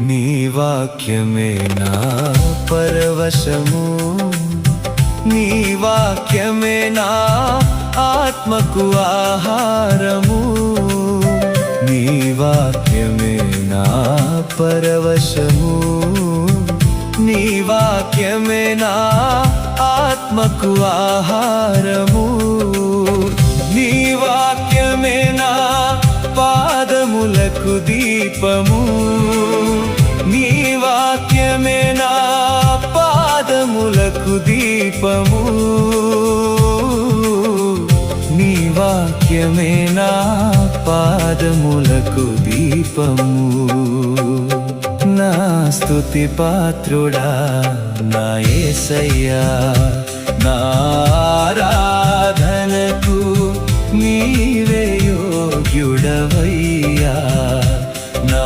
నీ వాక్యమే నా పరవశము, నీ వాక్యమే నా ఆత్మకు ఆహారము, నీ వాక్యమే నా పరవశము, నీ వాక్యమే నా ఆత్మకు ఆహారము, నీ వాక్యమే నా పాదములకు దీపము, నీ వాక్యమే నా పాదములకు దీపము, నీ వాక్యమే నా పాదములకు దీపము. నా స్తుతి పాత్రుడా నా యేసయ్యా, నా ఆరాధనకు నీవే యోగ్యుడవయ్యా, నా